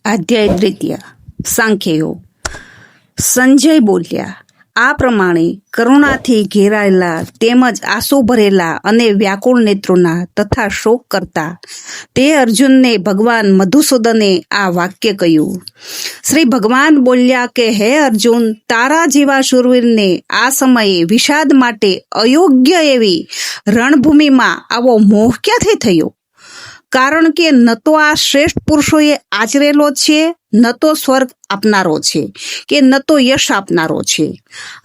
અધ્યાય દ્વિતીય સાંખ્યયોગ. સંજય બોલ્યા, આ પ્રમાણે કરુણાથી ઘેરાયેલા તેમજ આંસુ ભરેલા અને વ્યાકુળ નેત્રોના તથા શોક કરતા તે અર્જુનને ભગવાન મધુસૂદને આ વાક્ય કહ્યું. શ્રી ભગવાન બોલ્યા કે હે અર્જુન, તારા જેવા શૂરવીરને આ સમયે વિષાદ માટે અયોગ્ય એવી રણભૂમિમાં આવો મોહ ક્યાંથી થયો? કારણ કે ન તો આ શ્રેષ્ઠ પુરુષોએ આચરેલો છે, ન તો સ્વર્ગ આપનારો છે, કે ન તો યશ આપનારો છે.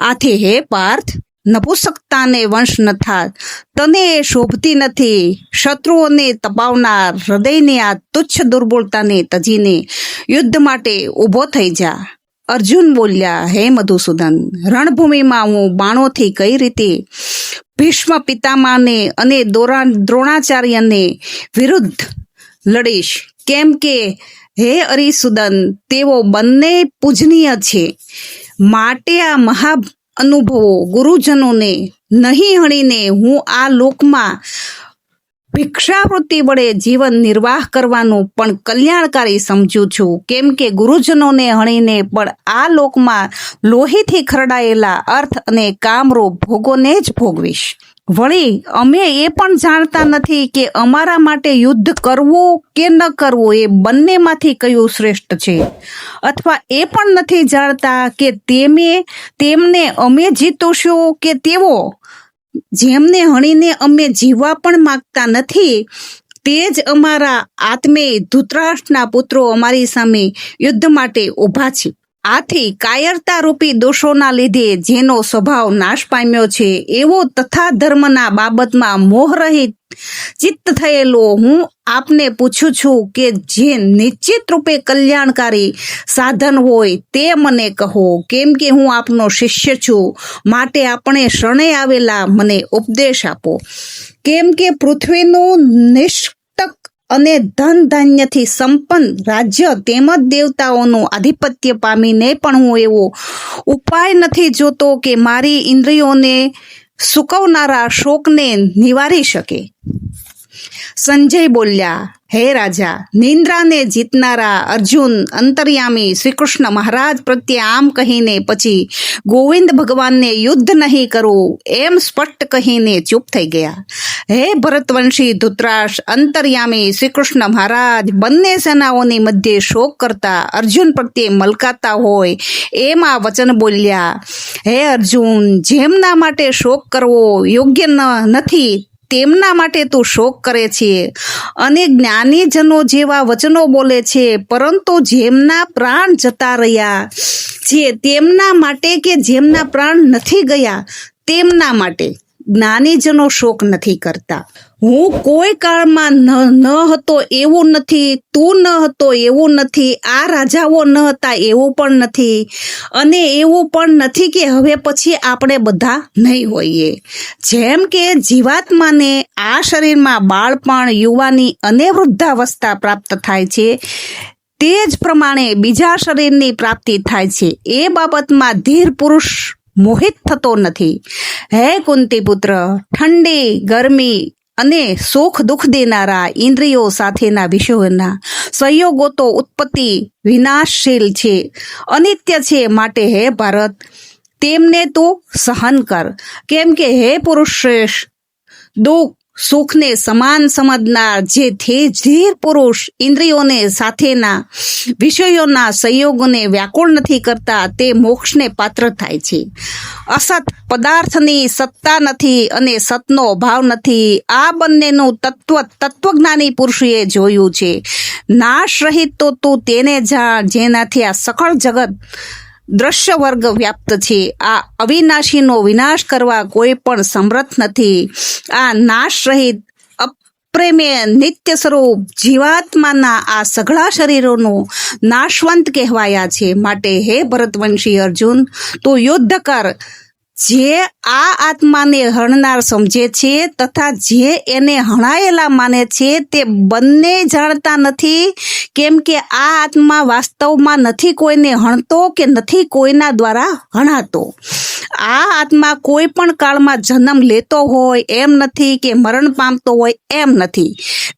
આથી હે પાર્થ, નપુંસકતાને વંશ ન થાત, તને એ શોભતી નથી. શત્રુઓને તપાવનાર હૃદયની આ તુચ્છ દુર્બળતાને તજીને યુદ્ધ માટે ઊભો થઈ જા. અર્જુન બોલ્યા, હે મધુસૂદન, રણભૂમિમાં હું બાણોથી કઈ રીતે ભીષ્મ પિતામહને અને દ્રોણાચાર્યને વિરુદ્ધ લડીશ? કેમ કે હે અરિસુદન, તેઓ બંને પૂજનીય છે. માટે આ મહા અનુભવો ગુરુજનોને નહીં હણીને હું આ લોકમાં ભિક્ષાવૃત્તિ વડે જીવન નિર્વાહ કરવાનું પણ કલ્યાણકારી સમજું છું. કેમ કે ગુરુજનોને હણીને પણ આ લોકમાં લોહીથી ખરડાયેલા અર્થ અને કામરૂપ ભોગોને જ ભોગવીશ. વળી અમે એ પણ જાણતા નથી કે અમારા માટે યુદ્ધ કરવું કે ન કરવું એ બંનેમાંથી કયું શ્રેષ્ઠ છે, અથવા એ પણ નથી જાણતા કે તેમને અમે જીતોશું કે તેઓ જેમને હણીને અમે જીવવા પણ માગતા નથી તે જ અમારા આત્મેય ધૃતરાષ્ટ્રના પુત્રો અમારી સામે યુદ્ધ માટે ઊભા છે. આથી કાયરતા રૂપી દોષોના લીધે જેનો સ્વભાવ નાશ પામ્યો છે એવો તથા ધર્મના બાબતમાં મોહરહિત ચિત્ત થયેલો હું આપને પૂછું છું કે જે નિશ્ચિત રૂપે કલ્યાણકારી સાધન હોય તે મને કહો. કેમ કે હું આપનો શિષ્ય છું, માટે આપણે શરણે આવેલા મને ઉપદેશ આપો. કેમ કે પૃથ્વીનું નિષ્કંટક અને ધન ધાન્યથી સંપન્ન રાજ્ય તેમજ દેવતાઓનું આધિપત્ય પામીને પણ હું એવો ઉપાય નથી જોતો કે મારી ઇન્દ્રિયોને સૂકવનારા શોકને નિવારી શકે. સંજય બોલ્યા, હે રાજા, નિંદ્રાને જીતનારા અર્જુન અંતર્યામી શ્રી કૃષ્ણ મહારાજ પ્રત્યે આમ કહીને પછી ગોવિંદ ભગવાનને યુદ્ધ નહીં કરવું એમ સ્પષ્ટ કહીને ચૂપ થઈ ગયા. હે ભરતવંશી ધૃતરાષ્ટ્ર, અંતર્યામી શ્રી કૃષ્ણ મહારાજ બંને સેનાઓની મધ્યે શોક કરતા અર્જુન પ્રત્યે મલકાતા હોય એમ આ વચન બોલ્યા. હે અર્જુન, જેમના માટે શોક કરવો યોગ્ય નથી તેમના માટે તું શોક કરે છે અને જ્ઞાનીજનો જેવા વચનો બોલે છે, પરંતુ જેમના પ્રાણ જતા રહ્યા છે તેમના માટે કે જેમના પ્રાણ નથી ગયા તેમના માટે જ્ઞાનીજનો શોક નથી કરતા. હું કોઈ કાળમાં ન હતો એવું નથી, તું ન હતો એવું નથી, આ રાજાઓ ન હતા એવું પણ નથી, અને એવું પણ નથી કે હવે પછી આપણે બધા નહીં હોઈએ. જેમ કે જીવાત્માને આ શરીરમાં બાળપણ, યુવાની અને વૃદ્ધાવસ્થા પ્રાપ્ત થાય છે તે જ પ્રમાણે બીજા શરીરની પ્રાપ્તિ થાય છે. એ બાબતમાં ધીર પુરુષ મોહિત થતો નથી. હે કુંતી પુત્ર, ઠંડી, ગરમી અને સુખ દુઃખ દેનારા ઇન્દ્રિયો સાથેના વિષયોના સંયોગો તો ઉત્પત્તિ વિનાશશીલ છે, અનિત્ય છે. માટે હે ભારત, તેમને તું સહન કર. કેમ કે હે પુરુષ શ્રેષ્ઠ, દુઃખ સુખને સમાન સમજનાર જે ધીર પુરુષ ઇન્દ્રિયોને સાથેના વિષયોના સંયોગોને વ્યાકુળ નથી કરતા તે મોક્ષને પાત્ર થાય છે. અસત પદાર્થની સત્તા નથી અને સતનો અભાવ નથી. આ બંનેનું તત્વજ્ઞાની પુરુષે જોયું છે. નાશ રહિત તો તું તેને જાણ જેનાથી આ સકળ જગત દ્રશ્ય વર્ગ વ્યાપ્ત છે. આ અવિનાશીનો વિનાશ કરવા કોઈ પણ સમર્થ નથી. આ નાશ રહિત અપ્રેમેય નિત્ય સ્વરૂપ જીવાત્માના આ સઘળા શરીરોનો નાશવંત કહેવાયા છે. માટે હે ભરતવંશી અર્જુન, તું યુદ્ધ કર. જે આ આત્માને હણનાર સમજે છે તથા જે એને હણાયેલા માને છે તે બંને જાણતા નથી, કેમ કે આ આત્મા વાસ્તવમાં નથી કોઈને હણતો કે નથી કોઈના દ્વારા હણાતો. આ આત્મા કોઈ પણ કાળમાં જન્મ લેતો હોય એમ નથી કે મરણ પામતો હોય એમ નથી,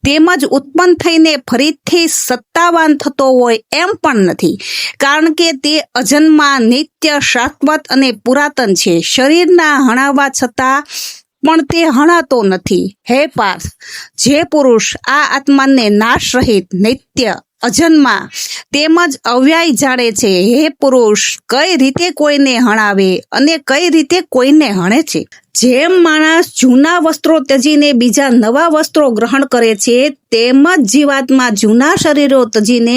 તેમજ ઉત્પન્ન થઈને ફરીથી સત્તાવાન થતો હોય એમ પણ નથી, કારણ કે તે અજન્મા, નિત્ય, શાશ્વત અને પુરાતન છે. શરીરના હણાવવા છતાં પણ તે હણાતો નથી. હે પાર્થ, જે પુરુષ આ આત્માને નાશ રહિત, નિત્ય, અજન્મા તેમજ અવ્યય જાણે છે, હે પુરુષ, કઈ રીતે કોઈને હણાવે અને કઈ રીતે કોઈને હણે છે? જેમ માણસ જૂના વસ્ત્રો ત્યજીને બીજા નવા વસ્ત્રો ગ્રહણ કરે છે, તેમ જ જીવાત્મા જૂના શરીરો ત્યજીને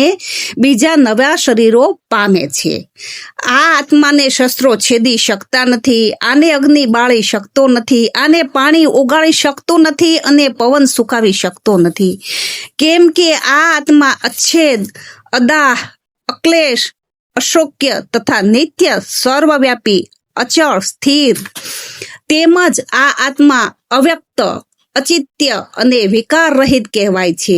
બીજા નવા શરીરો પામે છે. આ આત્માને શસ્ત્રો છેદી શકતા નથી, આને અગ્નિ બાળી શકતો નથી, આને પાણી ઓગાળી શકતું નથી અને પવન સુકાવી શકતો નથી, કેમ કે આ આત્મા અચ્છેદ, અદાહ, અક્લેશ, અશોક્ય તથા નિત્ય, સર્વવ્યાપી, અચળ, સ્થિર તેમજ આ આત્મા અવ્યક્ત, અચિત્ય અને વિકાર રહિત કહેવાય છે.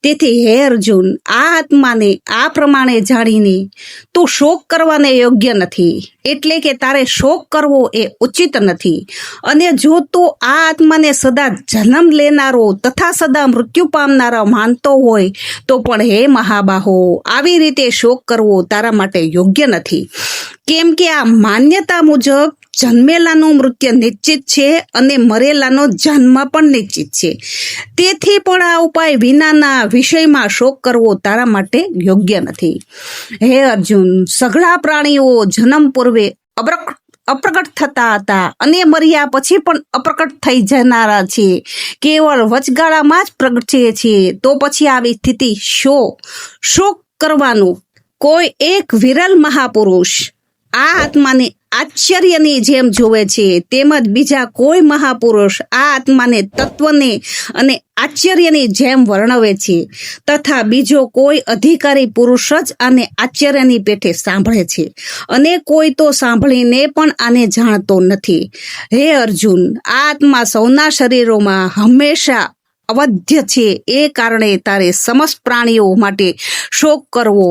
તેથી હે અર્જુન, આ આત્માને આ પ્રમાણે જાણીને તું શોક કરવાને યોગ્ય નથી, એટલે કે તારે શોક કરવો એ ઉચિત નથી. અને જો તું આ આત્માને સદા જન્મ લેનારો તથા સદા મૃત્યુ પામનારો માનતો હોય તો પણ હે મહાબાહો, આવી રીતે શોક કરવો તારા માટે યોગ્ય નથી, કેમ કે આ માન્યતા મુજબ જન્મેલાનું મૃત્યુ નિશ્ચિત છે અને મરેલાનો જન્મ પણ નિશ્ચિત છે. તેથી પણ આ ઉપાય વિનાના વિષયમાં શોક કરવો તારા માટે યોગ્ય નથી. હે અર્જુન, સઘળા પ્રાણીઓ જન્મ પૂર્વે અપ્રકટ થતા હતા અને મર્યા પછી પણ અપ્રકટ થઈ જનારા છે, કેવળ વચગાળામાં જ પ્રગટે છે. તો પછી આવી સ્થિતિ શોક કરવાનું? કોઈ એક વિરલ મહાપુરુષ આ આત્માને આશ્ચર્યની જેમ જોવે છે, તેમજ બીજા કોઈ મહાપુરુષ આ આત્માને તત્વને અને આશ્ચર્યની જેમ વર્ણવે છે, તથા બીજો કોઈ અધિકારી પુરુષ જ આને આશ્ચર્યની પેઠે સાંભળે છે, અને કોઈ તો સાંભળીને પણ આને જાણતો નથી. હે અર્જુન, આ આત્મા સૌના શરીરોમાં હંમેશા અવધ્ય છે, એ કારણે તારે સમસ્ત પ્રાણીઓ માટે શોક કરવો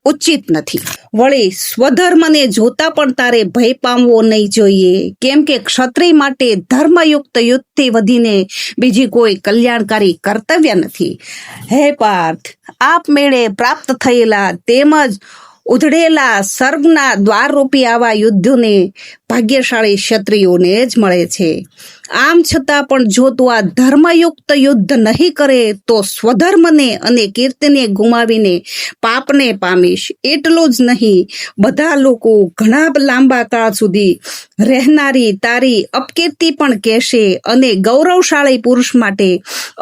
ઉચિત નથી. વળી સ્વધર્મને જોતા પણ તારે ભય પામવો નહીં જોઈએ, કેમ કે ક્ષત્રિય માટે ધર્મયુક્ત યુદ્ધથી વધીને બીજી કોઈ કલ્યાણકારી કર્તવ્ય નથી. હે પાર્થ, આપમેળે પ્રાપ્ત થયેલા તેમજ ઉધડેલા સ્વર્ગના દ્વારરૂપી આવા યુદ્ધોને ભાગ્યશાળી ક્ષત્રિયોને જ મળે છે. આમ છતાં પણ જો તું આ ધર્મયુક્ત યુદ્ધ નહીં કરે તો સ્વધર્મને અને કીર્તિને ગુમાવીને પાપને પામીશ. એટલું જ નહીં, બધા લોકો ઘણા લાંબા કાળ સુધી રહેનારી તારી અપકીર્તિ પણ કહેશે, અને ગૌરવશાળી પુરુષ માટે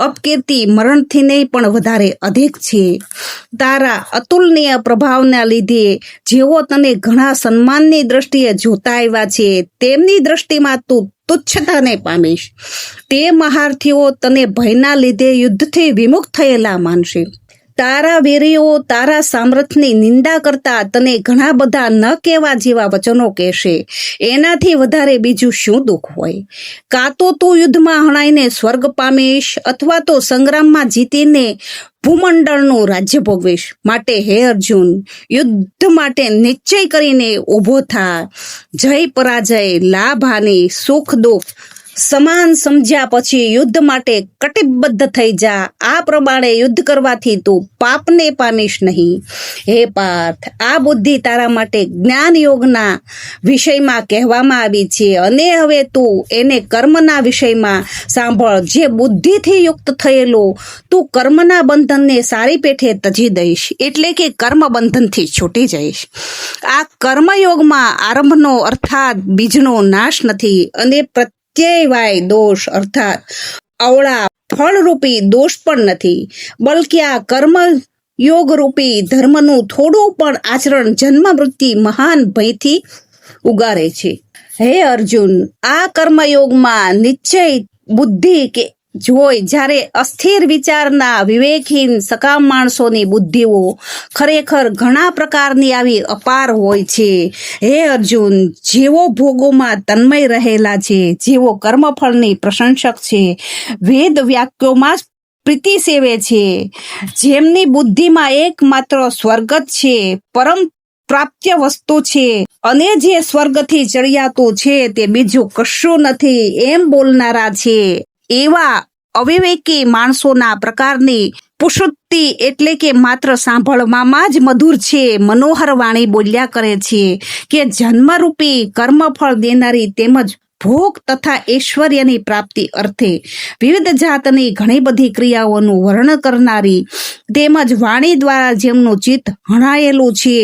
અપકીર્તિ મરણથી નહીં પણ વધારે અધિક છે. તારા અતુલનીય પ્રભાવના લીધે જેઓ તને ઘણા સન્માનની દ્રષ્ટિએ જોતા આવ્યા છે, તેમની દ્રષ્ટિમાં તું તુચ્છતાને પામીશ. તે મહારથીઓ તને ભયના લીધે યુદ્ધથી વિમુખ થયેલા માનશે. તારા વીરો તારા સામર્થ્યની નિંદા કરતા તને ઘણા બધા ન કહેવા જેવા વચનો કહેશે. એનાથી વધારે બીજું શું દુઃખ હોય? કાં તો તું યુદ્ધમાં હણાઈને સ્વર્ગ પામીશ, અથવા તો સંગ્રામમાં જીતીને ભૂમંડળનું રાજ્ય ભોગવીશ. માટે હે અર્જુન, યુદ્ધ માટે નિશ્ચય કરીને ઊભો થા. જય પરાજય, લાભ હાનિ, સુખ દુઃખ સમાન સમજ્યા પછી યુદ્ધ માટે કટિબદ્ધ થઈ જા. આ પ્રમાણે યુદ્ધ કરવાથી તું પાપને પામીશ નહીં. હે પાર્થ, આ બુદ્ધિ તારા માટે જ્ઞાન યોગના વિષયમાં કહેવામાં આવી છે, અને હવે તું એને કર્મના વિષયમાં સાંભળ. જે બુદ્ધિથી યુક્ત થયેલો તું કર્મના બંધનને સારી પેઠે તજી દઈશ, એટલે કે કર્મ બંધનથી છૂટી જઈશ. આ કર્મયોગમાં આરંભનો અર્થાત બીજનો નાશ નથી, અને પ્રત્યય દોષ અર્થાત અવળા ફળરૂપી દોષ પણ નથી, બલકે આ કર્મ યોગ રૂપી ધર્મનું થોડું પણ આચરણ જન્મ મૃત્યુ મહાન ભયથી ઉગારે છે. હે અર્જુન, આ કર્મયોગમાં નિશ્ચય બુદ્ધિ કે જોઈ જ્યારે અસ્થિર વિચારના વિવેકહીન સકામ માણસોની બુદ્ધિઓ ખરેખર ઘણા પ્રકારની આવી અપાર હોય છે. હે અર્જુન, જેઓ ભોગોમાં તન્મય રહેલા છે, જેઓ કર્મફળની પ્રશંસક છે, વેદ વાક્યોમાં જ પ્રીતિ સેવે છે, જેમની બુદ્ધિમાં એકમાત્ર સ્વર્ગ જ છે, પરમ પ્રાપ્ય વસ્તુ છે, અને જે સ્વર્ગથી ચડિયાતું છે તે બીજું કશું નથી એમ બોલનારા છે, એવા અવિવેકી માણસોના પ્રકારની પુષુત્તિ એટલે કે માત્ર સાંભળવામાં જ મધુર છે મનોહર વાણી બોલ્યા કરે છે કે જન્મરૂપી કર્મફળ દેનારી તેમજ ભોગ તથા ઐશ્વર્યની પ્રાપ્તિ અર્થે વિવિધ જાતની ઘણી બધી ક્રિયાઓનું વર્ણન કરનારી તેમજ વાણી દ્વારા જેમનું ચિત્ત હણાયેલું છે,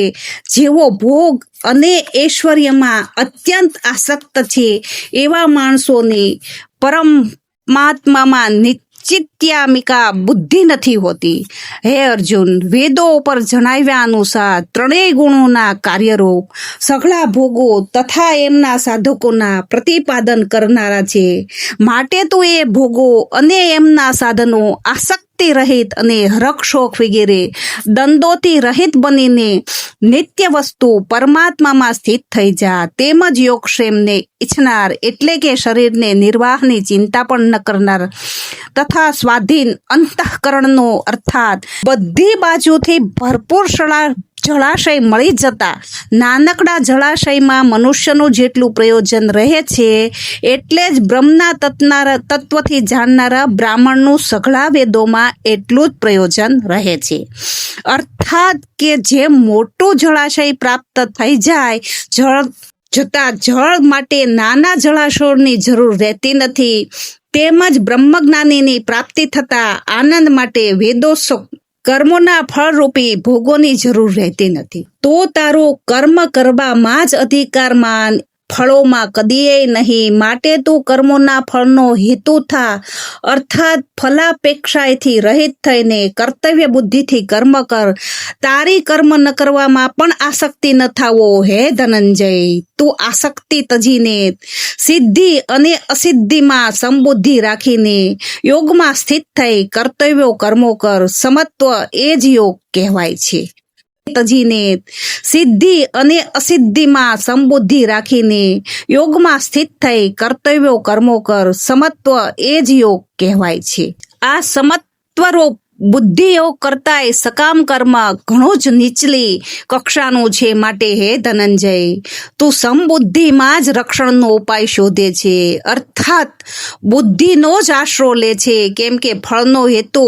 જેવો ભોગ અને ઐશ્વર્યમાં અત્યંત આસક્ત છે, એવા માણસોની પરમાત્મામાં નિશ્ચિત્યામિકા બુદ્ધિ નથી હોતી. હે અર્જુન, વેદો ઉપર જણાવ્યા અનુસાર ત્રણેય ગુણોના કાર્યરૂપ સઘળા ભોગો તથા એમના સાધકોના પ્રતિપાદન કરનારા છે. માટે તો એ ભોગો અને એમના સાધનો આસક્તિ રહિત અને હરખશોખ વગેરે દંડોથી રહિત બનીને નિત્ય વસ્તુ પરમાત્મામાં સ્થિત થઈ જા. તેમજ યોગક્ષેમને ઈચ્છનાર એટલે કે શરીરને નિર્વાહની ચિંતા પણ ન કરનાર તથા સ્વાધીન અંતઃકરણનો અર્થાત બધી બાજુથી ભરપૂર જળાશય મળી જતા નાનકડા જળાશયમાં મનુષ્યનું જેટલું પ્રયોજન રહે છે એટલે જ બ્રહ્મના તત્વથી જાણનારા બ્રાહ્મણનું સઘળા વેદોમાં એટલું જ પ્રયોજન રહે છે. અર્થાત કે જેમ મોટું જળાશય પ્રાપ્ત થઈ જાય જળ માટે નાના જળાશયોની જરૂર રહેતી નથી, તેમજ બ્રહ્મજ્ઞાનીની પ્રાપ્તિ થતા આનંદ માટે વેદોત્સુક કર્મોના ફળરૂપી ભોગોની જરૂર રહેતી નથી. તો તારો કર્મ કરવામાં જ અધિકારમાં ફળોમાં કદીએ નહીં. માટે તું કર્મોના ફળનો હેતુ થા, અર્થાત ફલાપેક્ષાથી રહિત થઈને કર્તવ્ય બુદ્ધિથી કર્મ કર. તારી કર્મ ન કરવામાં પણ આસક્તિ ન થાવો. હે ધનંજય, તું આસક્તિ તજીને સિદ્ધિ અને અસિદ્ધિમાં સમબુદ્ધિ રાખીને યોગમાં સ્થિત થઈ કર્તવ્યો કર્મો કર. સમત્વ એ જ યોગ કહેવાય છે. તજીને સિદ્ધિ અને અસિદ્ધિમાં સમબુદ્ધિ રાખીને યોગમાં સ્થિત થઈ કર્તવ્યો કર્મો કર. સમત્વ એ જ યોગ કહેવાય છે. આ સમત્વરૂપ બુદ્ધિયોગ કરતાંય સકામ કર્મ ઘણું જ નીચલી કક્ષાનું છે. માટે હે ધનંજય, તું સમબુદ્ધિમાં જ રક્ષણનો ઉપાય શોધે છે, અર્થાત બુદ્ધિનો જ આશરો લે છે, કેમ કે ફળનો હેતુ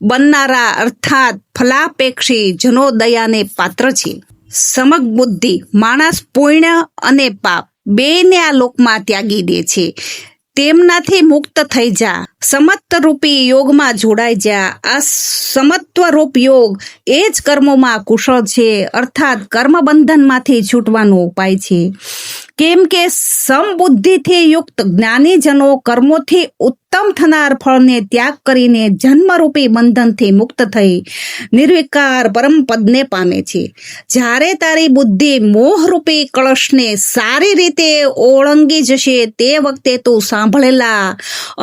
બનનારા અર્થાત ફલાપેક્ષી જનો દયાને પાત્ર છે. સમગ બુદ્ધિ માણસ પુણ્ય અને પાપ બેને આ લોકમાં ત્યાગી દે છે. તેમનાથી મુક્ત થઈ જા, સમત્વરૂપી યોગમાં જોડાઈ જા. આ સમત્વરૂપ યોગ એ જ કર્મોમાં કુશળ છે, અર્થાત કર્મબંધનમાંથી છૂટવાનો ઉપાય છે. કેમ કે સમબુદ્ધિથી યુક્ત જ્ઞાનીજનો કર્મોથી ઉત્તમ થનાર ફળને ત્યાગ કરીને જન્મરૂપી બંધનથી મુક્ત થઈ નિર્વિકાર પરમ પદને પામે છે. જ્યારે તારી બુદ્ધિ મોહરૂપી કળશને સારી રીતે ઓળંગી જશે તે વખતે તું સાંભળેલા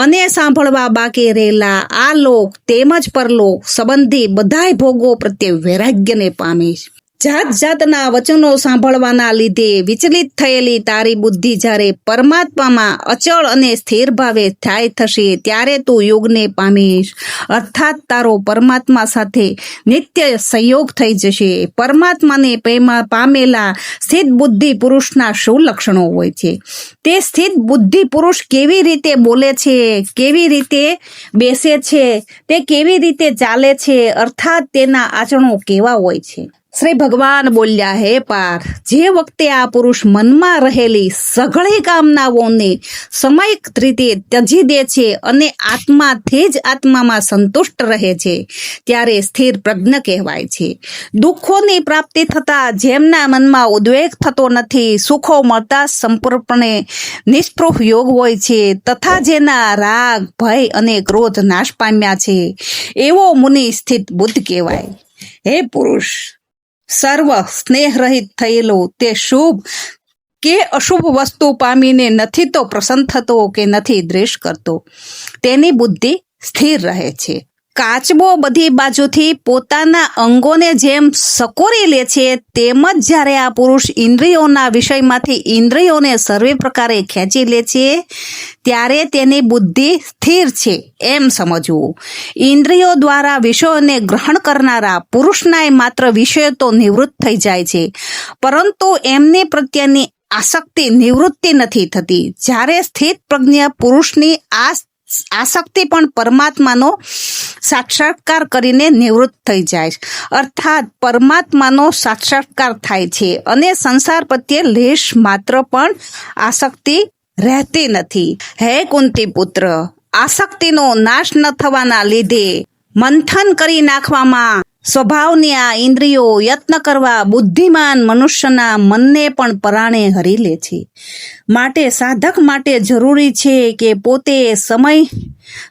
અને સાંભળવા બાકી રહેલા આ લોક તેમજ પરલોક સંબંધી બધાય ભોગો પ્રત્યે વૈરાગ્યને પામીશ. જાત જાતના વચનો સાંભળવાના લીધે વિચલિત થયેલી તારી બુદ્ધિ જ્યારે પરમાત્મામાં અચળ અને સ્થિર ભાવે સ્થાયી થશે ત્યારે તું યોગને પામીશ, અર્થાત તારો પરમાત્મા સાથે નિત્ય સંયોગ થઈ જશે. પરમાત્માને પામેલા સ્થિત બુદ્ધિ પુરુષના શું લક્ષણો હોય છે? તે સ્થિત બુદ્ધિ પુરુષ કેવી રીતે બોલે છે, કેવી રીતે બેસે છે, તે કેવી રીતે ચાલે છે, અર્થાત તેના આચરણો કેવા હોય છે? શ્રી ભગવાન બોલ્યા, હે પાર્થ, જે વખતે આ પુરુષ મનમાં રહેલી સઘળી કામનાઓને સમયક રીતે ત્યજી દે છે અને આત્માથી જ આત્મામાં સંતુષ્ટ રહે છે ત્યારે સ્થિર પ્રજ્ઞ કહેવાય છે. દુઃખોની પ્રાપ્તિ થતા જેમના મનમાં ઉદ્વેગ થતો નથી, સુખો મળતા સંપૂર્ણપણે નિષ્પૃહ યોગ હોય છે, તથા જેના રાગ ભય અને ક્રોધ નાશ પામ્યા છે એવો મુનિ સ્થિત બુદ્ધ કહેવાય. હે પુરુષ, સર્વ સ્નેહ રહિત થયેલો તે શુભ કે અશુભ વસ્તુ પામીને નથી તો પ્રસન્ન થતો કે નથી દ્વેષ કરતો, તેની બુદ્ધિ સ્થિર રહે છે. કાચબો બધી બાજુથી પોતાના અંગોને જેમ સકોરી લે છે, તેમ જ જ્યારે આ પુરુષ ઇન્દ્રિયોના વિષયમાંથી ઇન્દ્રિયોને સર્વે પ્રકારે ખેંચી લે છે, ત્યારે તેની બુદ્ધિ સ્થિર છે એમ સમજવું. ઇન્દ્રિયો દ્વારા વિષયોને ગ્રહણ કરનારા પુરુષના માત્ર વિષયો તો નિવૃત્ત થઈ જાય છે, પરંતુ એમની પ્રત્યેની આસક્તિ નિવૃત્તિ નથી થતી. જ્યારે સ્થિત પ્રજ્ઞ પુરુષની આસક્તિ પણ પરમાત્માનો સાક્ષાત્કાર કરીને નિવૃત્ત થઈ જાય, અર્થાત પરમાત્માનો સાક્ષાત્કાર થાય છે અને સંસાર પ્રત્યે લેશ માત્ર પણ આસક્તિ રહેતી નથી. હે કુંતી પુત્ર, આસક્તિનો નાશ ન થવાના લીધે મંથન કરી નાખવામાં સ્વભાવની આ ઇન્દ્રિયો યત્ન કરવા બુદ્ધિમાન મનુષ્યના મનને પણ પરાણે હરી લે છે. માટે સાધક માટે જરૂરી છે કે પોતે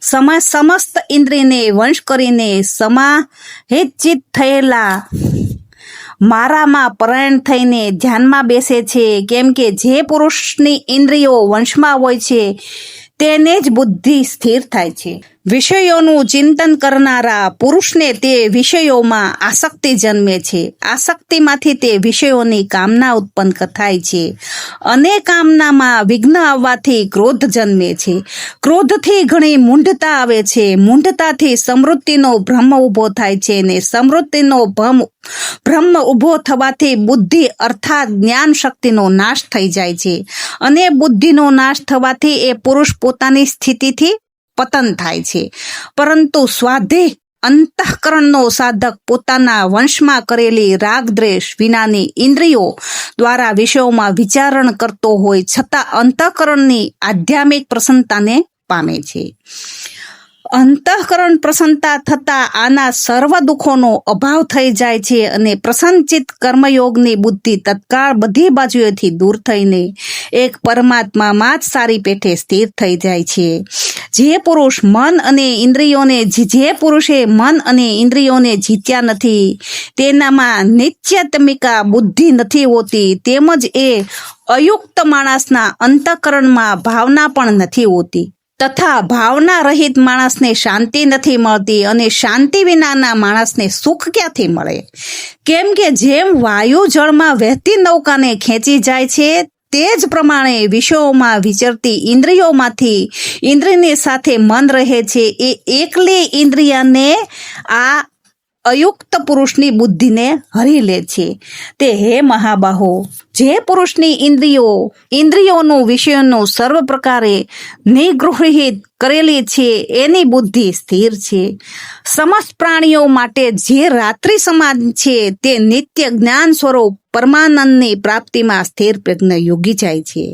સમસ્ત ઇન્દ્રિયને વંશ કરીને સમાહિત થયેલા મારામાં પરાયણ થઈને ધ્યાનમાં બેસે છે. કેમ કે જે પુરુષની ઇન્દ્રિયો વંશમાં હોય છે તેને જ બુદ્ધિ સ્થિર થાય છે. વિષયોનું ચિંતન કરનારા પુરુષને તે વિષયોમાં આસક્તિ જન્મે છે. આસક્તિમાંથી તે વિષયોની કામના ઉત્પન્ન થાય છે અને કામનામાં વિઘ્ન આવવાથી ક્રોધ જન્મે છે. ક્રોધથી ઘણી મૂઢતા આવે છે. મૂઢતાથી સમૃદ્ધિનો ભ્રમ ઊભો થાય છે અને સમૃદ્ધિનો ભ્રમ ઊભો થવાથી બુદ્ધિ અર્થાત જ્ઞાન શક્તિનો નાશ થઈ જાય છે અને બુદ્ધિનો નાશ થવાથી એ પુરુષ પોતાની સ્થિતિથી પતન થાય છે. પરંતુ સ્વાધીન અંતઃકરણનો સાધક પોતાના વંશમાં કરેલી રાગ દ્વેષ વિનાની ઇન્દ્રિયો દ્વારા વિષયોમાં વિચારણ કરતો હોય છતાં અંતઃકરણની આધ્યાત્મિક પ્રસન્નતાને પામે છે. અંતઃકરણ પ્રસન્નતા થતા આના સર્વ દુઃખોનો અભાવ થઈ જાય છે અને પ્રસન્નચિત્ત કર્મયોગની બુદ્ધિ તત્કાળ બધી બાજુએથી દૂર થઈને એક પરમાત્મામાં જ સારી પેઠે સ્થિર થઈ જાય છે. જે પુરુષે મન અને ઇન્દ્રિયોને જીત્યા નથી, તેનામાં નિત્યત્મિકા બુદ્ધિ નથી હોતી, તેમજ એ અયુક્ત માણસના અંતઃકરણમાં ભાવના પણ નથી હોતી તથા ભાવના રહિત માણસને શાંતિ નથી મળતી અને શાંતિ વિનાના માણસને સુખ ક્યાંથી મળે? કેમ કે જેમ વાયુ જળમાં વહેતી નૌકાને ખેંચી જાય છે, તે જ પ્રમાણે વિષયોમાં વિચરતી ઇન્દ્રિયોમાંથી ઇન્દ્રિયની સાથે મન રહે છે. એ એકલી ઇન્દ્રિયને આ અયુક્ત પુરુષની બુદ્ધિને હરી લે છે. તે હે મહાબાહો, જે પુરુષની ઇન્દ્રિયોનું વિષયોનું સર્વ પ્રકારે નિગૃહિત કરેલી છે એની બુદ્ધિ સ્થિર છે. સમસ્ત પ્રાણીઓ માટે જે રાત્રિ સમાન છે તે નિત્ય જ્ઞાન સ્વરૂપ પરમાનંદની પ્રાપ્તિમાં સ્થિર પ્રજ્ઞ યોગી જાય છે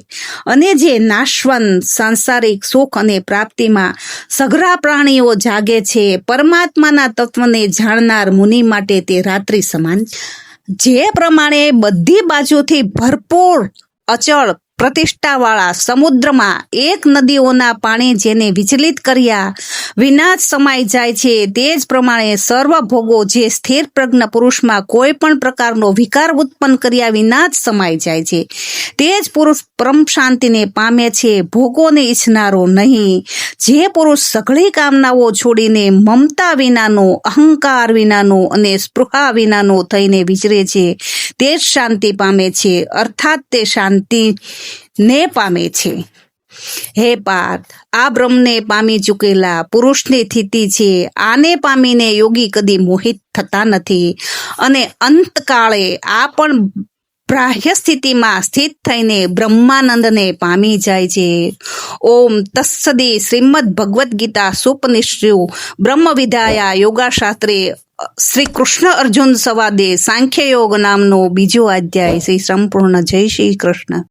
અને જે નાશવંત સાંસારિક સુખ અને પ્રાપ્તિમાં સઘળા પ્રાણીઓ જાગે છે, પરમાત્માના તત્વને જાણનાર મુનિ માટે તે રાત્રિ સમાન. જે પ્રમાણે બધી બાજુથી ભરપૂર અચળ પ્રતિષ્ઠાવાળા સમુદ્રમાં એક નદીઓના પાણી જેને વિચલિત કર્યા વિના જ સમાઈ જાય છે, તે જ પ્રમાણે સર્વ ભોગો જે સ્થિર પ્રજ્ઞ પુરુષમાં કોઈ પણ પ્રકારનો વિકાર ઉત્પન્ન કર્યા વિના જ સમાઈ જાય છે, તે જ પુરુષ પરમ શાંતિને પામે છે, ભોગોને ઈચ્છનારો નહીં. જે પુરુષ સઘળી કામનાઓ છોડીને મમતા વિનાનો, અહંકાર વિનાનો અને સ્પૃહા વિનાનો થઈને વિચરે છે, તે જ શાંતિ પામે છે, અર્થાત તે શાંતિ ને પામે છે. હે પાર્થ, આ બ્રહ્મને પામી ચૂકેલા પુરુષની સ્થિતિ છે. આને પામીને યોગી કદી મોહિત થતા નથી અને અંતકાળે આ પણ બાહ્ય સ્થિતિમાં સ્થિત થઈને બ્રહ્માનંદને પામી જાય છે. ઓમ તત્સદી શ્રીમદ ભગવદ્ ગીતા સુપનિષદુ બ્રહ્મ વિદ્યા યોગાશાસ્ત્રે શ્રી કૃષ્ણ અર્જુન સંવાદે સાંખ્ય યોગ નામનો બીજો અધ્યાય શ્રી સંપૂર્ણ. જય શ્રી કૃષ્ણ.